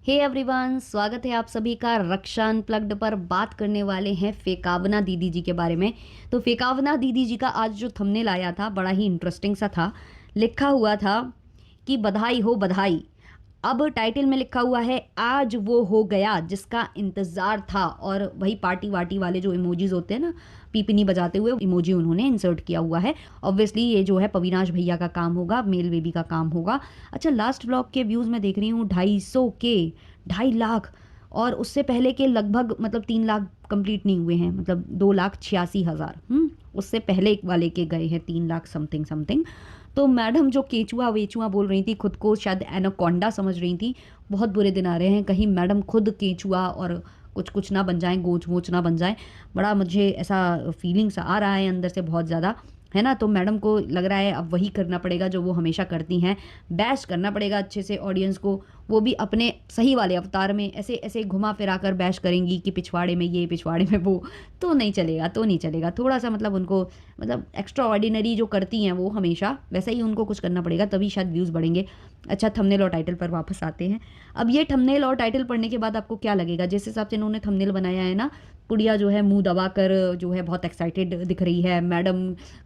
Hey everyone, स्वागत है आप सभी का रक्षा अनप्लग्ड पर। बात करने वाले हैं फेकावना दीदी जी के बारे में। तो फेकावना दीदी जी का आज जो थंबनेल आया था बड़ा ही इंटरेस्टिंग सा था। लिखा हुआ था कि बधाई हो बधाई। अब टाइटल में लिखा हुआ है आज वो हो गया जिसका इंतजार था, और वही पार्टी वार्टी वाले जो इमोजीज होते हैं ना, पीपनी बजाते हुए इमोजी उन्होंने इंसर्ट किया हुआ है। ऑब्वियसली ये जो है पविनाश भैया का काम होगा, मेल बेबी का काम होगा। अच्छा, लास्ट व्लॉग के व्यूज़ में देख रही हूँ 250 के, 2.5 लाख, और उससे पहले के लगभग मतलब 3 लाख कंप्लीट नहीं हुए हैं, मतलब 2,86,000। उससे पहले वाले के गए हैं 3 लाख समथिंग समथिंग। तो मैडम जो केचुआ वेचुआ बोल रही थी, खुद को शायद एनाकोंडा समझ रही थी। बहुत बुरे दिन आ रहे हैं, कहीं मैडम खुद केचुआ और कुछ कुछ ना बन जाए, गोच वोच ना बन जाए। बड़ा मुझे ऐसा फीलिंग्स आ रहा है अंदर से बहुत ज़्यादा, है ना। तो मैडम को लग रहा है अब वही करना पड़ेगा जो वो हमेशा करती हैं, बैश करना पड़ेगा अच्छे से ऑडियंस को। वो भी अपने सही वाले अवतार में ऐसे ऐसे घुमा फिरा कर बैश करेंगी कि पिछवाड़े में ये पिछवाड़े में वो। तो नहीं चलेगा, तो नहीं चलेगा। थोड़ा सा मतलब उनको मतलब एक्स्ट्रा ऑर्डिनरी जो करती हैं वो हमेशा, वैसा ही उनको कुछ करना पड़ेगा, तभी शायद व्यूज़ बढ़ेंगे। अच्छा, थंबनेल और टाइटल पर वापस आते हैं। अब ये थंबनेल और टाइटल पढ़ने के बाद आपको क्या लगेगा? जिस हिसाब से इन्होंने थंबनेल बनाया है ना, गुड़िया जो है मुंह दबा कर जो है बहुत एक्साइटेड दिख रही है। मैडम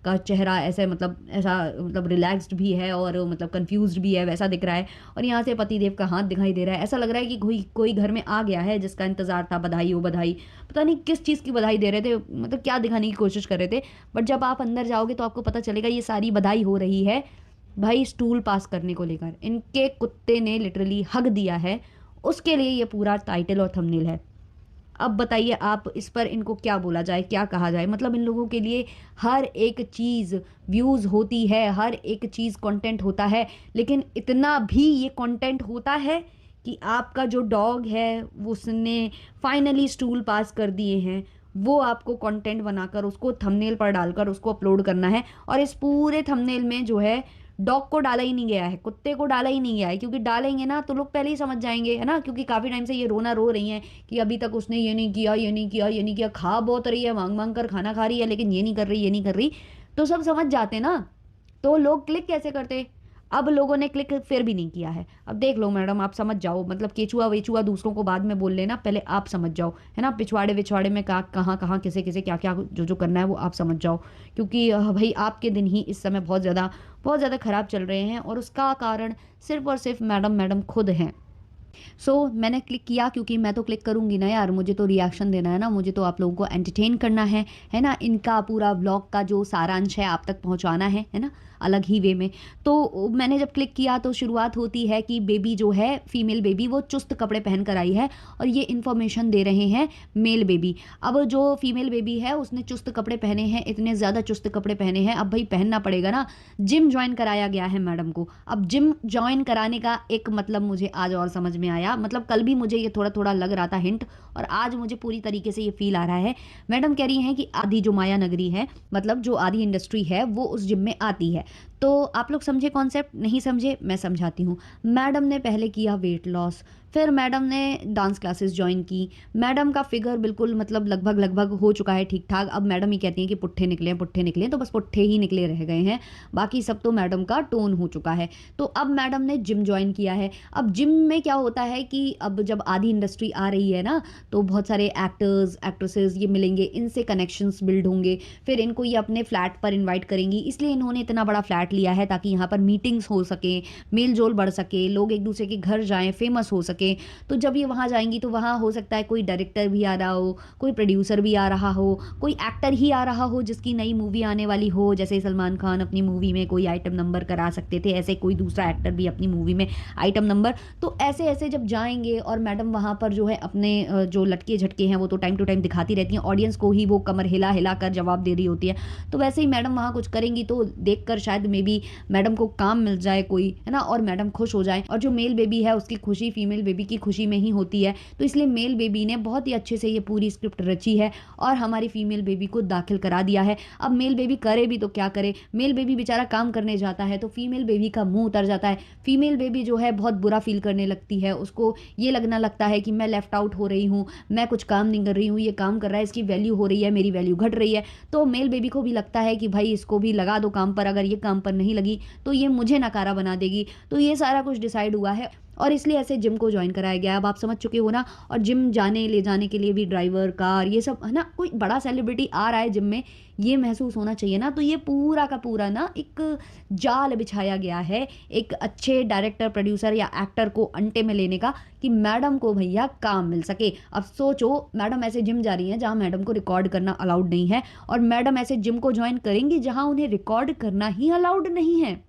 का चेहरा ऐसे मतलब ऐसा मतलब रिलैक्स्ड भी है और मतलब कंफ्यूज्ड भी है, वैसा दिख रहा है। और यहाँ से पतिदेव का हाथ दिखाई दे रहा है। ऐसा लग रहा है कि कोई कोई घर में आ गया है जिसका इंतजार था। बधाई हो बधाई। पता नहीं किस चीज़ की बधाई दे रहे थे, मतलब क्या दिखाने की कोशिश कर रहे थे। बट जब आप अंदर जाओगे तो आपको पता चलेगा ये सारी बधाई हो रही है भाई स्टूल पास करने को लेकर। इनके कुत्ते ने लिटरली हक दिया है, उसके लिए ये पूरा टाइटल और थंबनेल है। अब बताइए आप इस पर इनको क्या बोला जाए, क्या कहा जाए? मतलब इन लोगों के लिए हर एक चीज़ व्यूज़ होती है, हर एक चीज़ कंटेंट होता है, लेकिन इतना भी ये कंटेंट होता है कि आपका जो डॉग है उसने फाइनली स्टूल पास कर दिए हैं, वो आपको कंटेंट बनाकर उसको थंबनेल पर डालकर उसको अपलोड करना है। और इस पूरे थंबनेल में जो है डॉग को डाला ही नहीं गया है, कुत्ते को डाला ही नहीं गया है, क्योंकि डालेंगे ना तो लोग पहले ही समझ जाएंगे, है ना। क्योंकि काफ़ी टाइम से ये रोना रो रही हैं कि अभी तक उसने ये नहीं किया, ये नहीं किया, ये नहीं किया। खा बहुत रही है, मांग मांग कर खाना खा रही है, लेकिन ये नहीं कर रही, ये नहीं कर रही। तो सब समझ जाते ना, तो लोग क्लिक कैसे करते? अब लोगों ने क्लिक फिर भी नहीं किया है। अब देख लो मैडम, आप समझ जाओ। मतलब केचुआ वेचुआ दूसरों को बाद में बोल लेना, पहले आप समझ जाओ, है ना। पिछवाड़े विछवाड़े में कहाँ कहाँ किसे किसे क्या क्या जो जो करना है वो आप समझ जाओ। क्योंकि भाई आपके दिन ही इस समय बहुत ज़्यादा ख़राब चल रहे हैं, और उसका कारण सिर्फ और सिर्फ मैडम मैडम खुद हैं। मैंने क्लिक किया क्योंकि मैं तो क्लिक करूंगी ना यार, मुझे तो रिएक्शन देना है ना, मुझे तो आप लोगों को एंटरटेन करना है ना। इनका पूरा ब्लॉग का जो सारांश है आप तक पहुंचाना है ना, अलग ही वे में। तो मैंने जब क्लिक किया तो शुरुआत होती है कि बेबी जो है, फीमेल बेबी, वो चुस्त कपड़े पहन कर आई है, और ये इन्फॉर्मेशन दे रहे हैं मेल बेबी। अब जो फीमेल बेबी है उसने चुस्त कपड़े पहने हैं, इतने ज़्यादा चुस्त कपड़े पहने हैं। अब भाई पहनना पड़ेगा ना। जिम ज्वाइन कराया गया है मैडम को। अब जिम ज्वाइन कराने का एक मतलब मुझे आज और समझ में आया। मतलब कल भी मुझे ये थोड़ा थोड़ा लग रहा था हिंट, और आज मुझे पूरी तरीके से ये फील आ रहा है। मैडम कह रही हैं कि आधी जो माया नगरी है, मतलब जो आधी इंडस्ट्री है, वो उस जिम में आती है। तो आप लोग समझे कॉन्सेप्ट? नहीं समझे? मैं समझाती हूँ। मैडम ने पहले किया वेट लॉस, फिर मैडम ने डांस क्लासेस ज्वाइन की। मैडम का फिगर बिल्कुल मतलब लगभग लगभग हो चुका है ठीक ठाक। अब मैडम ही कहती हैं कि पुट्ठे निकले पुट्ठे निकले, तो बस पुट्ठे ही निकले रह गए हैं, बाकी सब तो मैडम का टोन हो चुका है। तो अब मैडम ने जिम ज्वाइन किया है। अब जिम में क्या होता है कि अब जब आधी इंडस्ट्री आ रही है ना, तो बहुत सारे एक्टर्स एक्ट्रेसेस ये मिलेंगे, इनसे कनेक्शंस बिल्ड होंगे, फिर इनको ये अपने फ्लैट पर इन्वाइट करेंगी। इसलिए इन्होंने इतना बड़ा फ्लैट लिया है ताकि यहाँ पर मीटिंग्स हो सके, मेल जोल बढ़ सके, लोग एक दूसरे के घर जाएं, फेमस हो सके। तो जब ये वहाँ जाएंगी तो वहाँ हो सकता है कोई डायरेक्टर भी आ रहा हो, कोई प्रोड्यूसर भी आ रहा हो, कोई एक्टर ही आ रहा हो जिसकी नई मूवी आने वाली हो। जैसे सलमान खान अपनी मूवी में कोई आइटम नंबर करा सकते थे, ऐसे कोई दूसरा एक्टर भी अपनी मूवी में आइटम नंबर। तो ऐसे ऐसे जब जाएंगे, और मैडम वहाँ पर जो है अपने जो लटके झटके हैं वो तो टाइम टू टाइम दिखाती रहती हैं, ऑडियंस को ही वो कमर हिला हिला कर जवाब दे रही होती है। तो वैसे ही मैडम वहाँ कुछ करेंगी तो देख कर शायद मे बी मैडम को काम मिल जाए कोई, है ना, और मैडम खुश हो जाए। और जो मेल बेबी है उसकी खुशी फीमेल बेबी की खुशी में ही होती है। तो इसलिए मेल बेबी ने बहुत ही अच्छे से ये पूरी स्क्रिप्ट रची है और हमारी फीमेल बेबी को दाखिल करा दिया है। अब मेल बेबी करे भी तो क्या करे, मेल बेबी बेचारा काम करने जाता है तो फीमेल बेबी का मुंह उतर जाता है। फीमेल बेबी जो है बहुत बुरा फील करने लगती है, उसको ये लगना लगता है कि मैं लेफ्ट आउट हो रही हूँ, मैं कुछ काम नहीं कर रही हूँ, ये काम कर रहा है, इसकी वैल्यू हो रही है, मेरी वैल्यू घट रही है। तो मेल बेबी को भी लगता है कि भाई इसको भी लगा दो काम पर, अगर ये काम पर नहीं लगी तो ये मुझे नकारा बना देगी। तो ये सारा कुछ डिसाइड हुआ है। और इसलिए ऐसे जिम को जॉइन कराया गया है। अब आप समझ चुके हो ना। और जिम जाने ले जाने के लिए भी ड्राइवर, कार, ये सब है ना, कोई बड़ा सेलिब्रिटी आ रहा है जिम में, ये महसूस होना चाहिए ना। तो ये पूरा का पूरा ना एक जाल बिछाया गया है एक अच्छे डायरेक्टर, प्रोड्यूसर या एक्टर को अंटे में लेने का, कि मैडम को भैया काम मिल सके। अब सोचो, मैडम ऐसे जिम जा रही हैं जहाँ मैडम को रिकॉर्ड करना अलाउड नहीं है, और मैडम ऐसे जिम को ज्वाइन करेंगी जहाँ उन्हें रिकॉर्ड करना ही अलाउड नहीं है।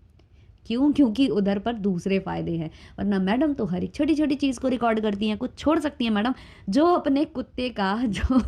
क्यों? क्योंकि उधर पर दूसरे फ़ायदे हैं। वरना मैडम तो हर एक छोटी-छोटी चीज़ को रिकॉर्ड करती हैं, कुछ छोड़ सकती हैं मैडम। जो अपने कुत्ते का जो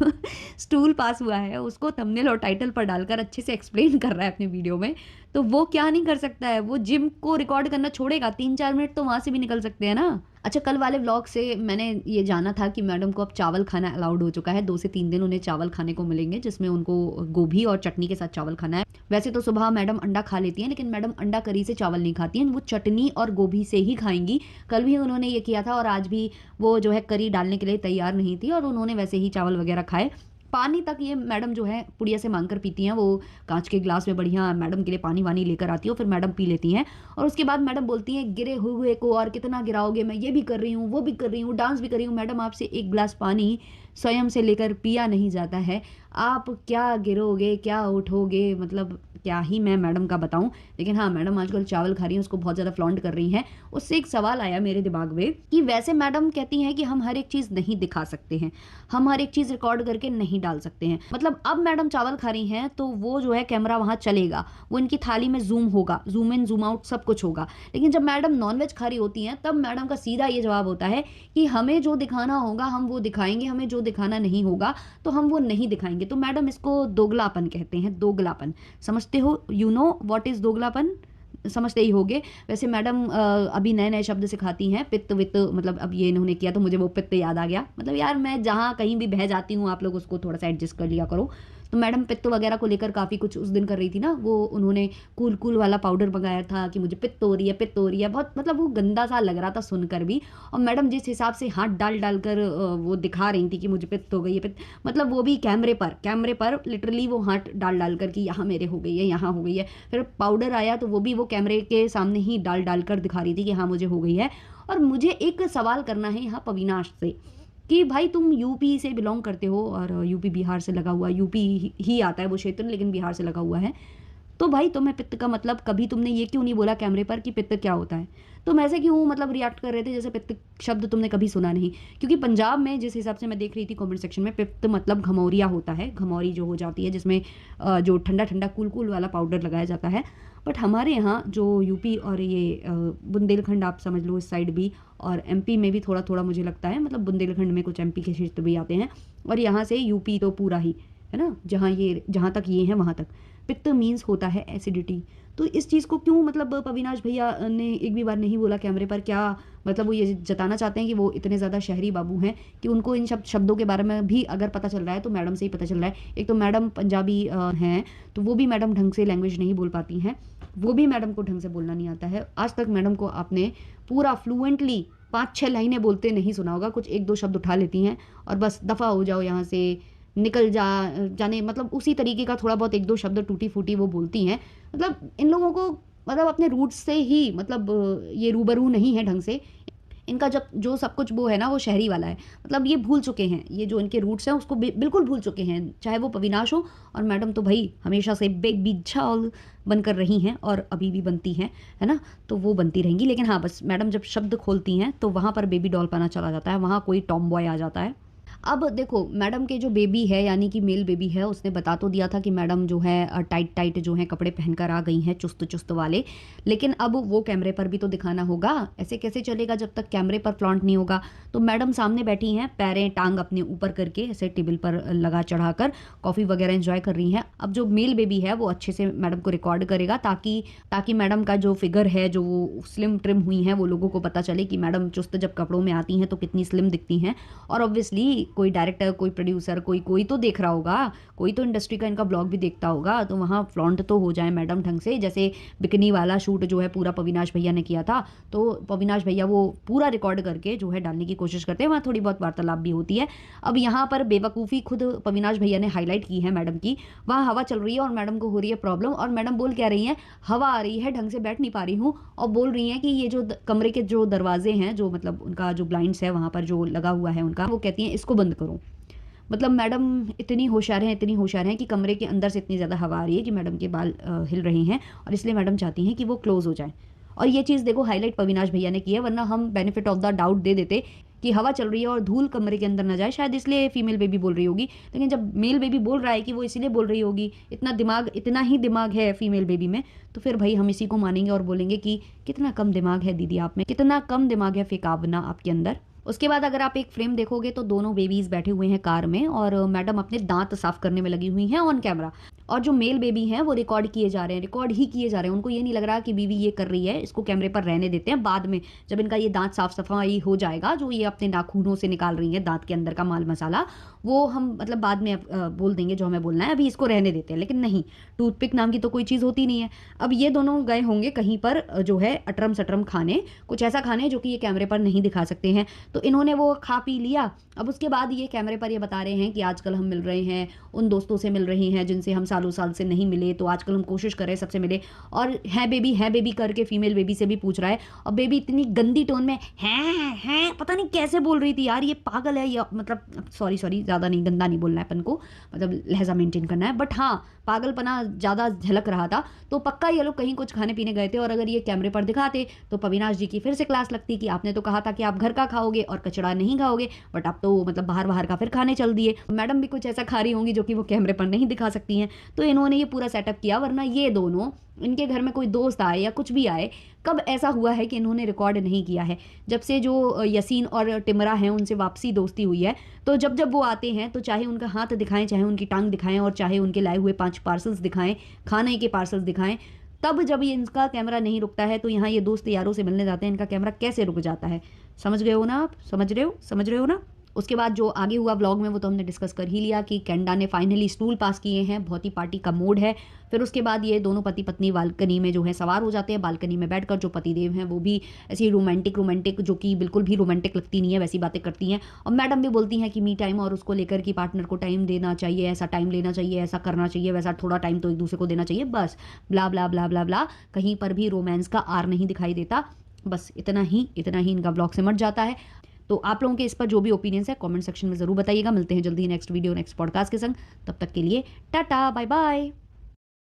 स्टूल पास हुआ है, उसको थंबनेल और टाइटल पर डालकर अच्छे से एक्सप्लेन कर रहा है अपने वीडियो में, तो वो क्या नहीं कर सकता है? वो जिम को रिकॉर्ड करना छोड़ेगा, 3-4 मिनट तो वहाँ से भी निकल सकते हैं ना। अच्छा, कल वाले व्लॉग से मैंने ये जाना था कि मैडम को अब चावल खाना अलाउड हो चुका है। 2 से 3 दिन उन्हें चावल खाने को मिलेंगे, जिसमें उनको गोभी और चटनी के साथ चावल खाना है। वैसे तो सुबह मैडम अंडा खा लेती हैं, लेकिन मैडम अंडा करी से चावल नहीं खाती हैं, वो चटनी और गोभी से ही खाएँगी। कल भी उन्होंने ये किया था और आज भी वो जो है करी डालने के लिए तैयार नहीं थी, और उन्होंने वैसे ही चावल वगैरह खाए। पानी तक ये मैडम जो है पुड़िया से माँग कर पीती हैं। वो काँच के ग्लास में बढ़िया मैडम के लिए पानी-वानी लेकर आती है, और फिर मैडम पी लेती हैं। और उसके बाद मैडम बोलती हैं, गिरे हुए को और कितना गिराओगे? मैं ये भी कर रही हूँ, वो भी कर रही हूँ, डांस भी कर रही हूँ। मैडम, आपसे 1 ग्लास पानी स्वयं से लेकर पिया नहीं जाता है। आप क्या गिरोगे, क्या उठोगे, मतलब क्या ही मैं मैडम का बताऊँ। लेकिन हाँ, मैडम आजकल चावल खा रही हैं, उसको बहुत ज़्यादा फ्लॉन्ट कर रही हैं। उससे एक सवाल आया मेरे दिमाग में कि वैसे मैडम कहती हैं कि हम हर एक चीज़ नहीं दिखा सकते हैं, हम हर एक चीज़ रिकॉर्ड करके नहीं डाल सकते हैं। मतलब अब मैडम चावल खा रही हैं, तो वो जो है कैमरा वहाँ चलेगा, वो इनकी थाली में ज़ूम होगा, ज़ूम इन, ज़ूम आउट सब कुछ होगा। लेकिन जब मैडम नॉन-वेज खा रही होती हैं, तब मैडम का सीधा ये जवाब होता है कि हमें जो दिखाना होगा हम वो दिखाएँगे, हमें जो दिखाना नहीं होगा तो हम वो नहीं दिखाएँगे। तो मैडम इसको दोगलापन कहते हैं, दोगलापन। समझते हो? You know what is doglapan? समझते ही होंगे। वैसे मैडम अभी नए-नए शब्द सिखाती हैं, पित्त-वित्त, मतलब अब ये इन्होंने किया तो मुझे वो पित्त याद आ गया। मतलब यार, मैं जहाँ कहीं भी बह जाती हूँ, आप लोग उसको थोड़ा-सा एडजस्ट कर लिया करो। तो मैडम पित्त वगैरह को लेकर काफ़ी कुछ उस दिन कर रही थी ना। वो उन्होंने कूल-कूल वाला पाउडर मँगाया था कि मुझे पित्त हो रही है, पित्त हो रही है। बहुत मतलब वो गंदा-सा लग रहा था सुनकर भी। और मैडम जिस हिसाब से हाथ डाल-डाल कर वो दिखा रही थी कि मुझे पित्त हो गई है, पित्त, मतलब वो भी कैमरे पर लिटरली वो हाथ डाल-डाल कर कि यहाँ मेरे हो गई है, यहाँ हो गई है। फिर पाउडर आया तो वो भी वो कैमरे के सामने ही डाल-डाल कर दिखा रही थी कि हाँ, मुझे हो गई है। और मुझे एक सवाल करना है यहाँ पविनाश से कि भाई, तुम यूपी से बिलॉन्ग करते हो, और यूपी बिहार से लगा हुआ, यूपी ही आता है वो क्षेत्र, लेकिन बिहार से लगा हुआ है। तो भाई, तुम्हें पित्त का मतलब कभी तुमने ये क्यों नहीं बोला कैमरे पर कि पित्त क्या होता है? तुम ऐसे क्यों मतलब रिएक्ट कर रहे थे जैसे पित्त शब्द तुमने कभी सुना नहीं? क्योंकि पंजाब में जिस हिसाब से मैं देख रही थी कमेंट सेक्शन में, पित्त मतलब घमौरिया होता है, घमौरी जो हो जाती है, जिसमें जो ठंडा-ठंडा कूल-कूल वाला पाउडर लगाया जाता है। बट हमारे यहाँ जो यूपी और ये बुंदेलखंड आप समझ लो, इस साइड भी, और एमपी में भी थोड़ा-थोड़ा मुझे लगता है, मतलब बुंदेलखंड में कुछ एमपी के क्षेत्र भी आते हैं, और यहाँ से यूपी तो पूरा ही, है ना? जहाँ तक ये है वहाँ तक। पित्त मीन्स होता है एसिडिटी। तो इस चीज़ को क्यों मतलब पविनाश भैया ने एक भी बार नहीं बोला कैमरे पर? क्या मतलब वो ये जताना चाहते हैं कि वो इतने ज़्यादा शहरी बाबू हैं कि उनको इन शब्दों के बारे में भी अगर पता चल रहा है तो मैडम से ही पता चल रहा है। एक तो मैडम पंजाबी हैं, तो वो भी मैडम ढंग से लैंग्वेज नहीं बोल पाती हैं, वो भी मैडम को ढंग से बोलना नहीं आता है। आज तक मैडम को आपने पूरा फ्लुएंटली 5-6 लाइनें बोलते नहीं सुना होगा। कुछ 1-2 शब्द उठा लेती हैं और बस दफ़ा हो जाओ यहाँ से, निकल जाने, मतलब उसी तरीके का थोड़ा बहुत 1-2 शब्द टूटी-फूटी वो बोलती हैं। मतलब इन लोगों को मतलब अपने रूट्स से ही मतलब ये रूबरू नहीं है ढंग से। इनका जब जो सब कुछ वो है ना, वो शहरी वाला है। मतलब ये भूल चुके हैं, ये जो इनके रूट्स हैं उसको बिल्कुल भूल चुके हैं। चाहे वो पविनाश हो, और मैडम तो भई हमेशा से बेबी डॉल बनकर रही हैं और अभी भी बनती हैं, है ना? तो वो बनती रहेंगी। लेकिन हाँ, बस मैडम जब शब्द खोलती हैं तो वहाँ पर बेबी डॉल पना चला जाता है, वहाँ कोई टॉम बॉय आ जाता है। अब देखो, मैडम के जो बेबी है, यानी कि मेल बेबी है, उसने बता तो दिया था कि मैडम जो है टाइट जो है कपड़े पहनकर आ गई हैं, चुस्त वाले। लेकिन अब वो कैमरे पर भी तो दिखाना होगा। ऐसे कैसे चलेगा जब तक कैमरे पर फ्लॉन्ट नहीं होगा? तो मैडम सामने बैठी हैं, पैरें टांग अपने ऊपर करके, ऐसे टेबल पर लगा चढ़ाकर कॉफ़ी वगैरह एंजॉय कर रही हैं। अब जो मेल बेबी है वो अच्छे से मैडम को रिकॉर्ड करेगा, ताकि मैडम का जो फिगर है, जो वो स्लिम ट्रिम हुई हैं, वो लोगों को पता चले कि मैडम चुस्त जब कपड़ों में आती हैं तो कितनी स्लिम दिखती हैं। और ऑब्वियसली कोई डायरेक्टर, कोई प्रोड्यूसर, कोई तो देख रहा होगा, कोई तो इंडस्ट्री का इनका ब्लॉग भी देखता होगा, तो वहाँ फ्लॉन्ट तो हो जाए मैडम ढंग से। जैसे बिकनी वाला शूट जो है पूरा पविनाश भैया ने किया था, तो पविनाश भैया वो पूरा रिकॉर्ड करके जो है डालने की कोशिश करते हैं, वहाँ थोड़ी बहुत वार्तालाप भी होती है। अब यहाँ पर बेवकूफ़ी खुद पविनाश भैया ने हाईलाइट की है मैडम की। वहाँ हवा चल रही है और मैडम को हो रही है प्रॉब्लम, और मैडम बोल क्या रही हैं, हवा आ रही है, ढंग से बैठ नहीं पा रही हूँ, और बोल रही हैं कि ये जो कमरे के जो दरवाजे हैं, जो मतलब उनका जो ब्लाइंड्स है वहाँ पर जो लगा हुआ है उनका, वो कहती हैं इसको बंद करो। मतलब मैडम इतनी होशियार हैं, इतनी होशियार हैं कि कमरे के अंदर से इतनी ज़्यादा हवा आ रही है कि मैडम के बाल हिल रहे हैं, और इसलिए मैडम चाहती हैं कि वो क्लोज़ हो जाए। और ये चीज़ देखो हाईलाइट पविनाश भैया ने की है, वरना हम बेनिफिट ऑफ द डाउट दे देते कि हवा चल रही है और धूल कमरे के अंदर ना जाए, शायद इसलिए फीमेल बेबी बोल रही होगी। लेकिन जब मेल बेबी बोल रहा है कि वो इसीलिए बोल रही होगी, इतना ही दिमाग है फीमेल बेबी में, तो फिर भाई हम इसी को मानेंगे और बोलेंगे कि कितना कम दिमाग है दीदी आप में, कितना कम दिमाग है फेकावना आपके अंदर। उसके बाद अगर आप एक फ्रेम देखोगे तो दोनों बेबीज बैठे हुए हैं कार में, और मैडम अपने दांत साफ करने में लगी हुई हैं ऑन कैमरा, और जो मेल बेबी हैं वो रिकॉर्ड किए जा रहे हैं, रिकॉर्ड ही किए जा रहे हैं। उनको ये नहीं लग रहा कि बीवी ये कर रही है, इसको कैमरे पर रहने देते हैं, बाद में जब इनका ये दांत साफ सफाई हो जाएगा, जो ये अपने नाखूनों से निकाल रही है दांत के अंदर का माल मसाला, वो हम मतलब बाद में बोल देंगे जो हमें बोलना है, अभी इसको रहने देते हैं। लेकिन नहीं, टूथपिक नाम की तो कोई चीज़ होती नहीं है। अब ये दोनों गए होंगे कहीं पर जो है अटरम सटरम खाने, कुछ ऐसा खाने जो कि ये कैमरे पर नहीं दिखा सकते हैं, तो इन्होंने वो खा पी लिया। अब उसके बाद ये कैमरे पर ये बता रहे हैं कि आजकल हम मिल रहे हैं, उन दोस्तों से मिल रहे हैं जिनसे हम सालों साल से नहीं मिले, तो आजकल हम कोशिश कर रहे हैं सबसे मिले, और है बेबी करके फीमेल बेबी से भी पूछ रहा है, और बेबी इतनी गंदी टोन में है पता नहीं कैसे बोल रही थी यार, ये पागल है, या मतलब सॉरी ज़्यादा नहीं, गंदा नहीं बोलना है अपन को, मतलब लहजा मेंटेन करना है, बट हाँ पागलपना ज़्यादा झलक रहा था। तो पक्का ये लोग कहीं कुछ खाने पीने गए थे, और अगर ये कैमरे पर दिखाते तो पविनाश जी की फिर से क्लास लगती कि आपने तो कहा था कि आप घर का खाओगे और कचड़ा नहीं खाओगे, बट आप तो मतलब बाहर का फिर खाने चल दिए। मैडम भी कुछ ऐसा खा रही होंगी जो कि वो कैमरे पर नहीं दिखा सकती हैं, तो इन्होंने ये पूरा सेटअप किया। वरना ये दोनों, इनके घर में कोई दोस्त आए या कुछ भी आए, कब ऐसा हुआ है कि इन्होंने रिकॉर्ड नहीं किया है? जब से जो यसीन और टिमरा हैं उनसे वापसी दोस्ती हुई है, तो जब वो आते हैं तो चाहे उनका हाथ दिखाएं, चाहे उनकी टांग दिखाएं, और चाहे उनके लाए हुए 5 पार्सल्स दिखाएं, खाने के पार्सल्स दिखाएं, तब जब ये इनका कैमरा नहीं रुकता है तो यहाँ ये दोस्त यारों से मिलने जाते हैं, इनका कैमरा कैसे रुक जाता है? समझ गए हो ना आप? समझ रहे हो ना? उसके बाद जो आगे हुआ व्लॉग में वो तो हमने डिस्कस कर ही लिया कि कैनेडा ने फाइनली स्टूल पास किए हैं, बहुत ही पार्टी का मूड है। फिर उसके बाद ये दोनों पति पत्नी बालकनी में जो है सवार हो जाते हैं। बालकनी में बैठकर जो पतिदेव हैं वो भी ऐसी रोमांटिक जो कि बिल्कुल भी रोमांटिक लगती नहीं है वैसी बातें करती हैं, और मैडम भी बोलती हैं कि मी टाइम, और उसको लेकर कि पार्टनर को टाइम देना चाहिए, ऐसा टाइम लेना चाहिए, ऐसा करना चाहिए, वैसा थोड़ा टाइम तो एक दूसरे को देना चाहिए, बस ब्ला ब्ला ब्ला ब्ला ब्ला। कहीं पर भी रोमांस का आर नहीं दिखाई देता। बस इतना ही इनका ब्लॉग सिमट जाता है। तो आप लोगों के इस पर जो भी ओपिनियंस है कमेंट सेक्शन में ज़रूर बताइएगा। मिलते हैं जल्दी नेक्स्ट वीडियो नेक्स्ट पॉडकास्ट के संग, तब तक के लिए टाटा बाय बाय।